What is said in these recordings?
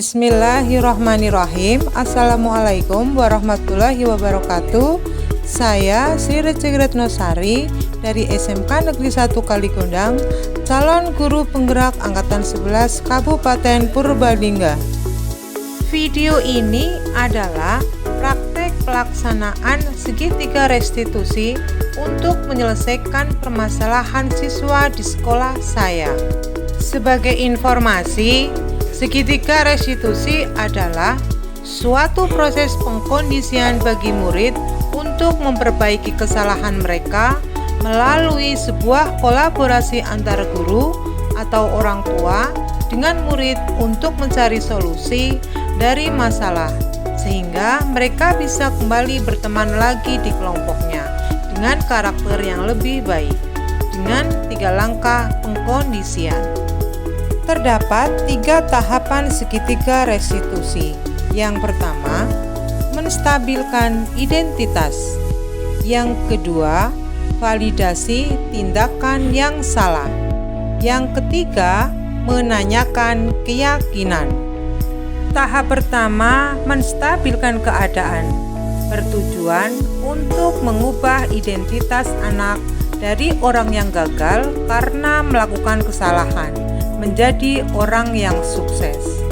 Bismillahirrahmanirrahim. Assalamualaikum warahmatullahi wabarakatuh. Saya Sri Recik Retnosari dari SMK Negeri 1 Kaligondang, calon guru penggerak Angkatan 11 Kabupaten Purbalingga. Video ini adalah praktek pelaksanaan segitiga restitusi untuk menyelesaikan permasalahan siswa di sekolah saya. Sebagai informasi, segitiga restitusi adalah suatu proses pengkondisian bagi murid untuk memperbaiki kesalahan mereka melalui sebuah kolaborasi antara guru atau orang tua dengan murid untuk mencari solusi dari masalah, sehingga mereka bisa kembali berteman lagi di kelompoknya dengan karakter yang lebih baik dengan 3 langkah pengkondisian. Terdapat 3 tahapan segitiga restitusi. Yang pertama, menstabilkan identitas. Yang kedua, validasi tindakan yang salah. Yang ketiga, menanyakan keyakinan. Tahap pertama, menstabilkan keadaan. Bertujuan untuk mengubah identitas anak dari orang yang gagal karena melakukan kesalahan menjadi orang yang sukses.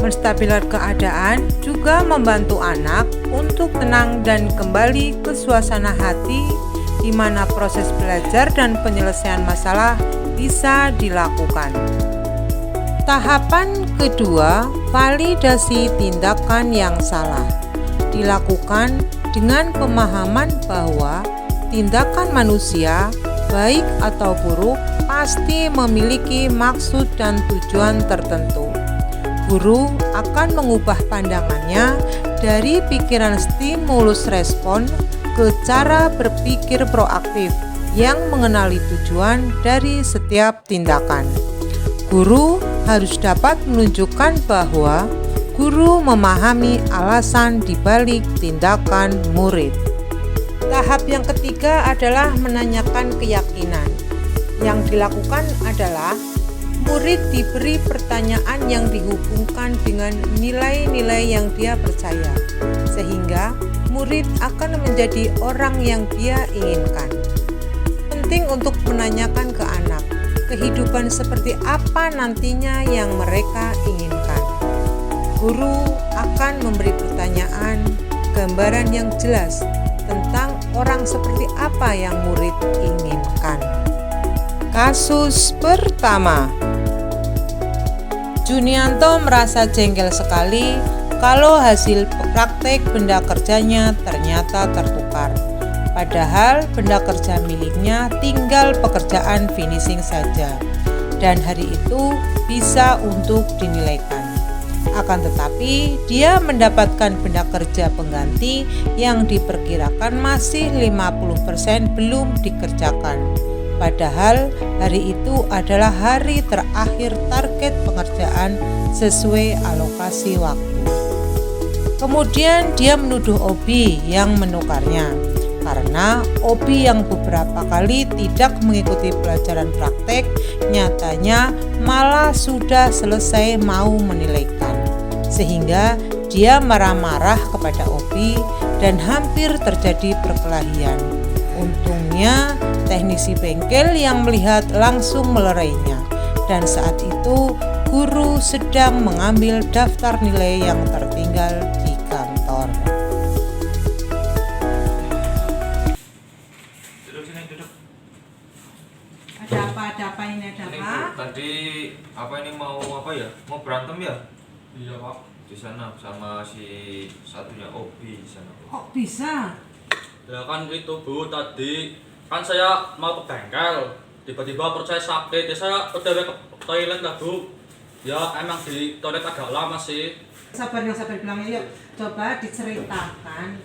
Menstabilkan keadaan juga membantu anak untuk tenang dan kembali ke suasana hati di mana proses belajar dan penyelesaian masalah bisa dilakukan. Tahapan kedua, validasi tindakan yang salah. Dilakukan dengan pemahaman bahwa tindakan manusia, baik atau buruk, pasti memiliki maksud dan tujuan tertentu. Guru akan mengubah pandangannya dari pikiran stimulus respon ke cara berpikir proaktif yang mengenali tujuan dari setiap tindakan. Guru harus dapat menunjukkan bahwa guru memahami alasan dibalik tindakan murid. Tahap yang ketiga adalah menanyakan keyakinan. Yang dilakukan adalah murid diberi pertanyaan yang dihubungkan dengan nilai-nilai yang dia percaya, sehingga murid akan menjadi orang yang dia inginkan. Penting untuk menanyakan ke anak, kehidupan seperti apa nantinya yang mereka inginkan. Guru akan memberi pertanyaan, gambaran yang jelas tentang orang seperti apa yang murid inginkan. Kasus pertama, Junianto merasa jengkel sekali kalau hasil praktek benda kerjanya ternyata tertukar. Padahal benda kerja miliknya tinggal pekerjaan finishing saja, dan hari itu bisa untuk dinilaikan. Akan tetapi dia mendapatkan benda kerja pengganti yang diperkirakan masih 50% belum dikerjakan. Padahal hari itu adalah hari terakhir target pengerjaan sesuai alokasi waktu. Kemudian dia menuduh Obi yang menukarnya, karena Obi yang beberapa kali tidak mengikuti pelajaran praktek, nyatanya malah sudah selesai mau menilaikan. Sehingga dia marah-marah kepada Obi dan hampir terjadi perkelahian. Untungnya teknisi bengkel yang melihat langsung melerainya, dan saat itu guru sedang mengambil daftar nilai yang tertinggal di kantor. Duduk. Ada apa ini ada apa? Tadi apa ini mau apa ya? Mau berantem ya? Iya Pak. Di sana sama si satunya Obi di sana. Kok bisa? Ya kan itu Bu, tadi kan saya mau ke bengkel, tiba-tiba perut saya sakit, ya saya udah ke toilet lah Bu. Ya emang di toilet agak lama sih. Sabar bilangnya, yuk coba diceritakan.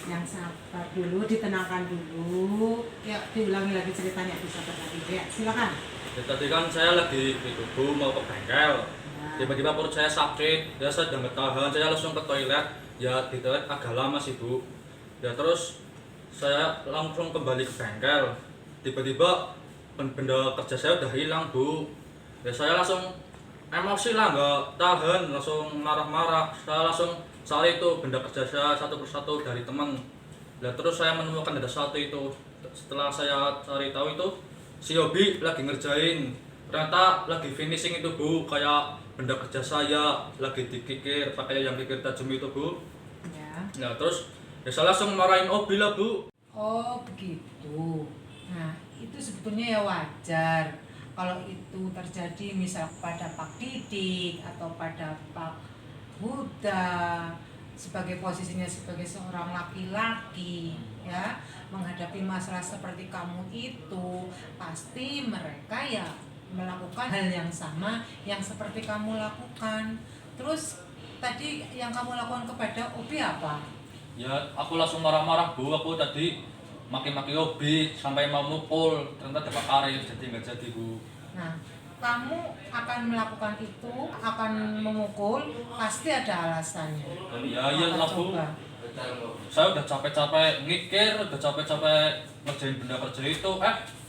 Yang sabar dulu, ditenangkan dulu. Yuk diulangi lagi ceritanya, bisa lagi. Ya silakan. Ya, tadi kan saya lagi itu Bu mau ke bengkel, tiba-tiba perut saya sakit, ya saya udah nggak tahan, saya langsung ke toilet. Ya di toilet agak lama sih Bu. Ya terus saya langsung kembali ke bengkel, tiba-tiba benda kerja saya udah hilang Bu. Ya saya langsung emosi lah, nggak tahan, langsung marah-marah. Saya langsung cari itu benda kerja saya satu persatu dari teman. Nah, terus saya menemukan ada satu itu. Setelah saya cari tahu itu, si Yobi lagi ngerjain. Ternyata lagi finishing itu Bu, kayak benda kerja saya lagi dikikir, pakai yang kikir tajam itu Bu. Ya. Nah, terus ya saya langsung marahin Obi lah Bu. Oh begitu. Nah itu sebetulnya ya wajar kalau itu terjadi misal pada Pak Didik atau pada Pak Huda sebagai posisinya sebagai seorang laki-laki ya menghadapi masalah seperti kamu itu pasti mereka ya melakukan hal yang sama yang seperti kamu lakukan. Terus tadi yang kamu lakukan kepada Obi apa? Ya, aku langsung marah-marah Bu, aku tadi maki-maki Obi sampai mau mukul, ternyata dapat karir jadi nggak jadi Bu. Nah, kamu akan melakukan itu, akan memukul, pasti ada alasannya. Ya iya lah Bu, Coba. saya udah capek-capek ngikir, udah capek-capek ngerjain benda kerja itu,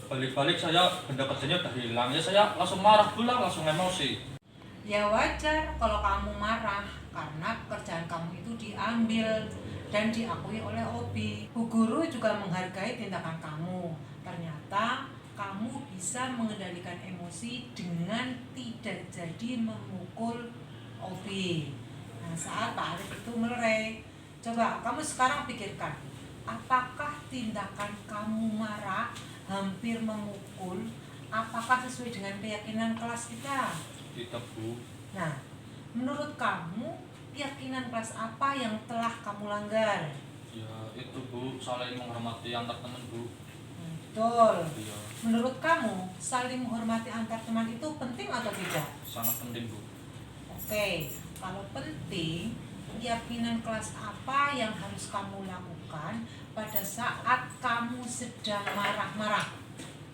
balik-balik saya benda kerjanya udah hilang, ya saya langsung marah Bu lah, langsung emosi. Ya wajar kalau kamu marah karena pekerjaan kamu itu diambil dan diakui oleh Obi. Bu Guru juga menghargai tindakan kamu. Ternyata kamu bisa mengendalikan emosi dengan tidak jadi memukul Obi. Nah, saat Pak Arif itu melerai, coba kamu sekarang pikirkan, apakah tindakan kamu marah, hampir memukul, apakah sesuai dengan keyakinan kelas kita? Tidak Bu. Nah, menurut kamu keyakinan kelas apa yang telah kamu langgar? Ya itu Bu, saling menghormati antar teman Bu. Betul. Iya, Menurut kamu, saling menghormati antar teman itu penting atau tidak? sangat penting Bu. Oke, kalau penting, keyakinan kelas apa yang harus kamu lakukan pada saat kamu sedang marah-marah?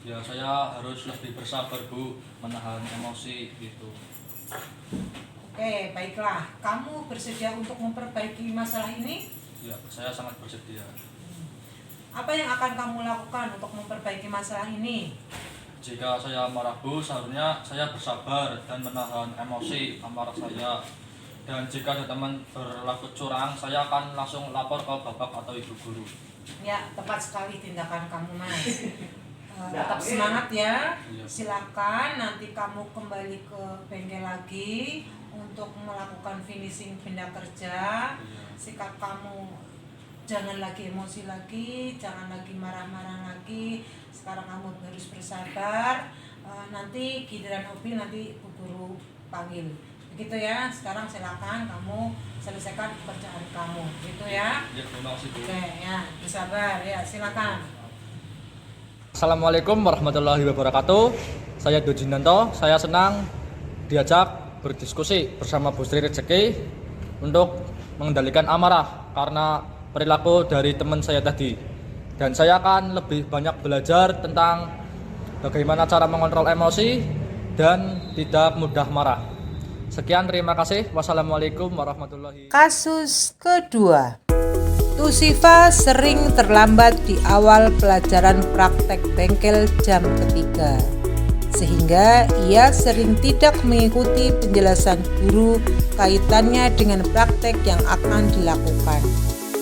Ya saya harus lebih bersabar Bu, menahan emosi gitu. Oke, baiklah. Kamu bersedia untuk memperbaiki masalah ini? Ya saya sangat bersedia. Apa yang akan kamu lakukan untuk memperbaiki masalah ini? Jika saya marah Bu, seharusnya saya bersabar dan menahan emosi amarah saya. Dan jika ada teman berlaku curang, saya akan langsung lapor ke bapak atau ibu guru. Ya, tepat sekali tindakan kamu, Mas. Tetap semangat ya. Iya. Silakan nanti kamu kembali ke bengkel lagi untuk melakukan finishing benda kerja. Iya. Sikap kamu jangan lagi emosi lagi, jangan lagi marah-marah lagi. Sekarang kamu harus bersabar. Nanti giliran Obi nanti Bu Guru panggil. Begitu ya. Sekarang silakan kamu selesaikan pekerjaan kamu. Gitu ya. Ya, terima kasih Bu. Oke ya, bersabar ya. Silakan. Assalamualaikum warahmatullahi wabarakatuh. Saya Dojinanto. Saya senang diajak berdiskusi bersama Bu Sri Rezeki untuk mengendalikan amarah karena perilaku dari teman saya tadi. Dan saya akan lebih banyak belajar tentang bagaimana cara mengontrol emosi dan tidak mudah marah. Sekian, terima kasih. Wassalamualaikum warahmatullahi wabarakatuh. Kasus kedua. Tusifa sering terlambat di awal pelajaran praktek bengkel jam ketiga, sehingga ia sering tidak mengikuti penjelasan guru kaitannya dengan praktek yang akan dilakukan.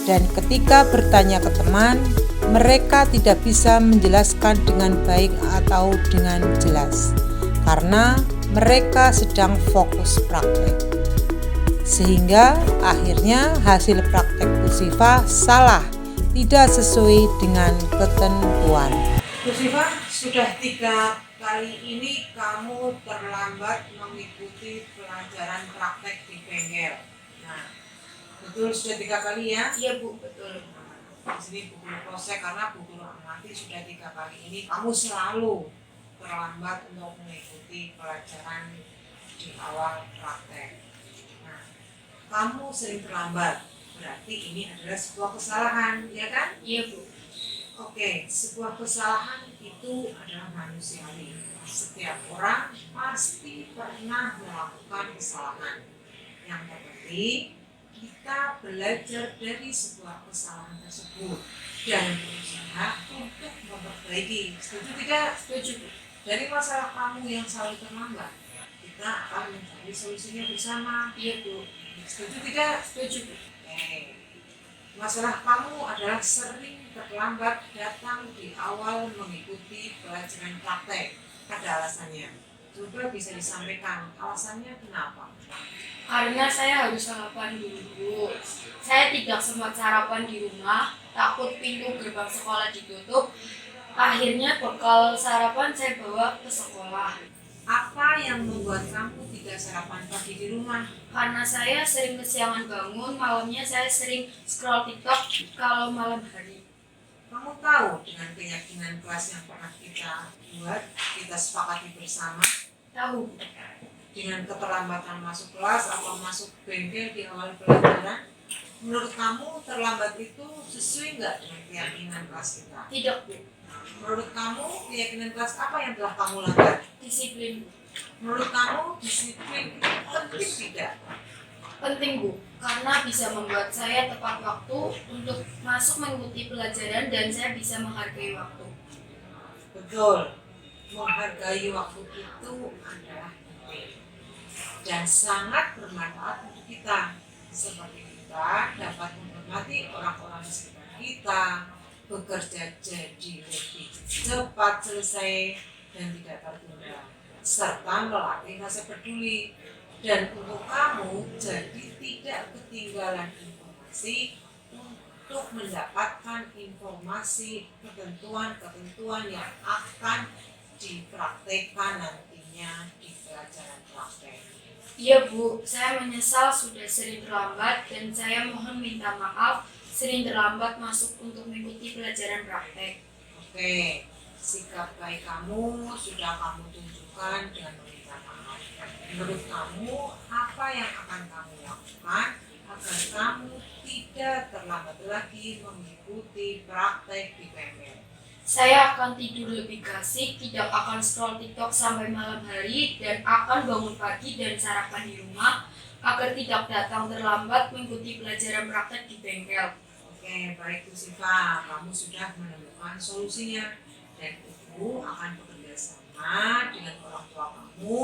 Dan ketika bertanya ke teman, mereka tidak bisa menjelaskan dengan baik atau dengan jelas, karena mereka sedang fokus praktek. Sehingga akhirnya hasil praktek Tusifa salah, tidak sesuai dengan ketentuan. Tusifa, sudah 3 kali ini kamu terlambat mengikuti pelajaran praktek di bengkel. Nah, betul sudah 3 kali ya? Iya Bu, betul. Di sini Bu Guru proses karena Bu Guru amati sudah 3 kali ini kamu selalu terlambat untuk mengikuti pelajaran di awal praktek. Kamu sering terlambat, berarti ini adalah sebuah kesalahan, ya kan? Iya Bu. Oke, sebuah kesalahan itu adalah manusiawi. Setiap orang pasti pernah melakukan kesalahan. Yang terpenting, kita belajar dari sebuah kesalahan tersebut dan berusaha untuk memperbaiki. Setuju tidak? Setuju Bu. Dari masalah kamu yang selalu terlambat, kita kita akan mencari solusinya bersama. Iya Bu. Setuju tidak? Setuju Bu. Oke. Masalah kamu adalah sering terlambat datang di awal mengikuti pelajaran praktek. Ada alasannya. Coba bisa disampaikan alasannya kenapa? Karena saya harus sarapan dulu Bu. Saya tidak sempat sarapan di rumah, takut pintu gerbang sekolah ditutup. Akhirnya bekal sarapan saya bawa ke sekolah. Apa yang membuat kamu tidak sarapan pagi di rumah? Karena saya sering kesiangan bangun, malamnya saya sering scroll TikTok kalau malam hari. Kamu tahu dengan keyakinan kelas yang pernah kita buat, kita sepakati bersama, Tahu. dengan keterlambatan masuk kelas atau masuk bengkel di awal pelajaran, menurut kamu terlambat itu sesuai nggak dengan keyakinan kelas kita? Tidak Bu. Menurut kamu keyakinan kelas apa yang telah kamu langgar? Disiplin Bu. Menurut kamu disiplin itu penting tidak? Penting Bu, karena bisa membuat saya tepat waktu untuk masuk mengikuti pelajaran dan saya bisa menghargai waktu. Betul, menghargai waktu itu adalah penting dan sangat bermanfaat untuk kita. Seperti kita dapat menghormati orang-orang di sekitar kita, bekerja jadi lebih cepat selesai dan tidak tertunda, serta melatih rasa peduli. Dan untuk kamu jadi tidak ketinggalan informasi untuk mendapatkan informasi ketentuan-ketentuan yang akan dipraktekkan nantinya di pelajaran praktek. Iya Bu, saya menyesal sudah sering terlambat dan saya mohon minta maaf sering terlambat masuk untuk mengikuti pelajaran praktek. Oke, sikap baik kamu sudah kamu tunjukkan dengan meminta maaf. Menurut kamu, apa yang akan kamu lakukan agar kamu tidak terlambat lagi mengikuti praktek di bengkel? Saya akan tidur lebih kasih, tidak akan scroll TikTok sampai malam hari, dan akan bangun pagi dan sarapan di rumah agar tidak datang terlambat mengikuti pelajaran praktek di bengkel. Oke, baik Bu Siva, kamu sudah menemukan solusinya dan Ibu akan bekerja sama dengan orang tua kamu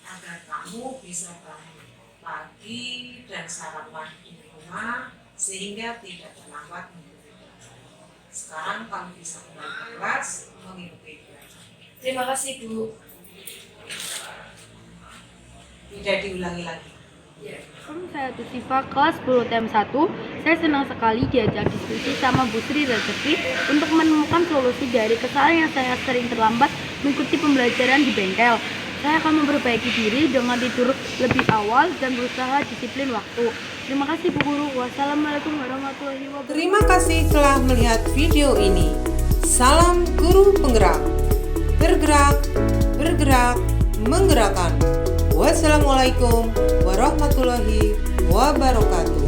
agar kamu bisa bangun pagi dan sarapan di rumah sehingga tidak terlambat mengikuti pelajaran. Sekarang kamu bisa kembali ke kelas mengikuti pelajaran. Terima kasih Bu. Tidak diulangi lagi. Saya Tusifa, kelas 10 TEM 1. Saya senang sekali diajak diskusi sama Bu Sri Rezeki untuk menemukan solusi dari kesalahan yang saya sering terlambat mengikuti pembelajaran di bengkel. Saya akan memperbaiki diri dengan tidur lebih awal dan berusaha disiplin waktu. Terima kasih Bu Guru. Wassalamualaikum warahmatullahi wabarakatuh. Terima kasih telah melihat video ini. Salam guru penggerak. Bergerak, bergerak, menggerakkan. Wassalamualaikum warahmatullahi wabarakatuh.